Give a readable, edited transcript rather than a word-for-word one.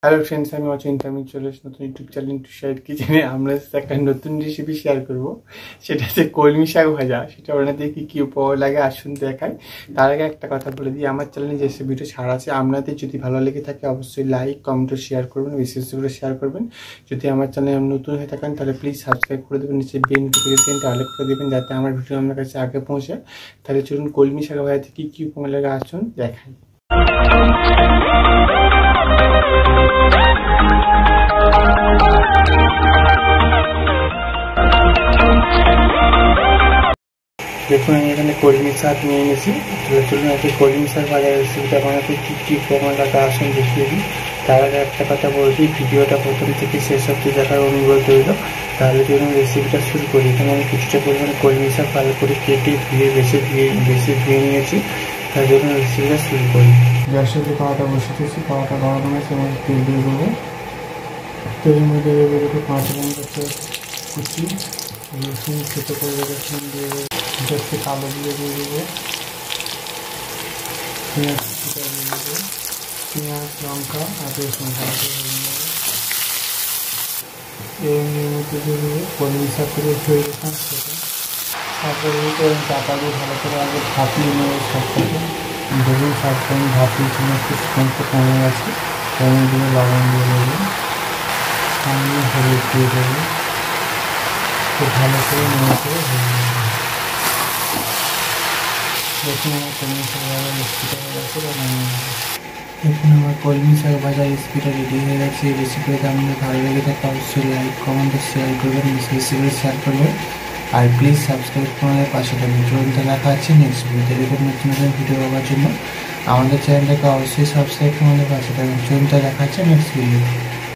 Hello friends, আমি অচিন্তা। আমি চলে এসেছি নতুন ইউটিউব চ্যানেল টু শেয়ার কিচেনে। আমরা একটা নতুন রেসিপি শেয়ার করব, সেটা হচ্ছে কলমি শাক ভাজা। সেটা বানাতে কি কি উপকরণ লাগে আসুন দেখাই। তার আগে একটা কথা বলে দিই, আমার চ্যানেলে যে রেসিপিটা ছাড়া আছে, আপনাদের যদি ভালো লেগে থাকে অবশ্যই লাইক কমেন্ট ও শেয়ার করবেন, বিশেষ করে শেয়ার করবেন। যদি আমার চ্যানেলে নতুন হয়ে থাকেন তাহলে প্লিজ সাবস্ক্রাইব করে দেবেন, নিচে বেল নোটিফিকেশনটা অল করে দেবেন যাতে আমার ভিডিও আপনার কাছে আগে পৌঁছে। তাহলে চলুন কলমি শাক ভাজাতে কি কি উপকরণ লাগে আসুন দেখাই। দেখুন, আমি এখানে কলমি শাক নিয়ে এনেছি। চলুন আজকে কলমি শাক ভাজার রেসিপিটা বানাতে কী কী উপকরণ লাগে আসুন দেখিয়ে দিই। তার আগে একটা কথা বলে দিই, ভিডিওটা প্রথম থেকে শেষ অবধি দেখার অনুরোধ রইল। তাহলে চলুন রেসিপিটা শুরু করি। এখানে আমি কিছুটা পরিমাণে কলমি শাক ভালো করে কেটে বেশি ধুয়ে নিয়েছি। তার জন্য রেসিপিটা শুরু করি। গ্যাসের যে কড়াটা বসে দিয়েছি, কড়াটা গরম হয়েছে, এবং তেল দিয়ে দেবো। তেলের মধ্যে দেবো একটু 5 লঙ্কা কুচি, রসুন ছোটো করে রসুন দিয়ে দেবো, একটু কালো দিয়ে দেবো, পেঁয়াজ কুচিটা দিয়ে দেবো, পেঁয়াজ লঙ্কা আর রসুন ভালো করে ভেজে নেবো। এর মধ্যে দিয়ে দেবো কলমি শাক করে ধুয়ে রেখেছিলাম সেটা। তারপরে চাপা দিয়ে ভালো করে আগে ভাপিয়ে নেবো শাকটাকে। ধরুন শাকটা আমি ভাপিয়ে জন্য একটু স্মেলটা কমে গেছে, কমে দিয়ে লবণ দিয়ে দেবো, সামনে হলুদ দিয়ে দেবো, খুব ভালো করে নেড়ে করে ভেজে নেবো। দেখুন আমার কলমি শাক ভাজা রেসিপিটা হয়ে গেছে বা নামিয়ে নেবো। দেখুন আমার কলমি শাক ভাজা রেসিপিটা রেডি হয়ে গেছে। এই রেসিপিটা আপনাদের ভালো লেগে থাকে অবশ্যই লাইক কমেন্ট শেয়ার করবেন, বেশি করে শেয়ার করবেন। আর প্লিজ সাবস্ক্রাইব করে আমাদের পাশে থাকবেন। চলুন দেখা হচ্ছে নেক্সট ভিডিওতে। এরকম নতুন নতুন ভিডিও পাওয়ার জন্য আমাদের চ্যানেলটাকে অবশ্যই সাবস্ক্রাইব করে আমাদের পাশে থাকবেন। চলুন দেখা হচ্ছে নেক্সট ভিডিওতে।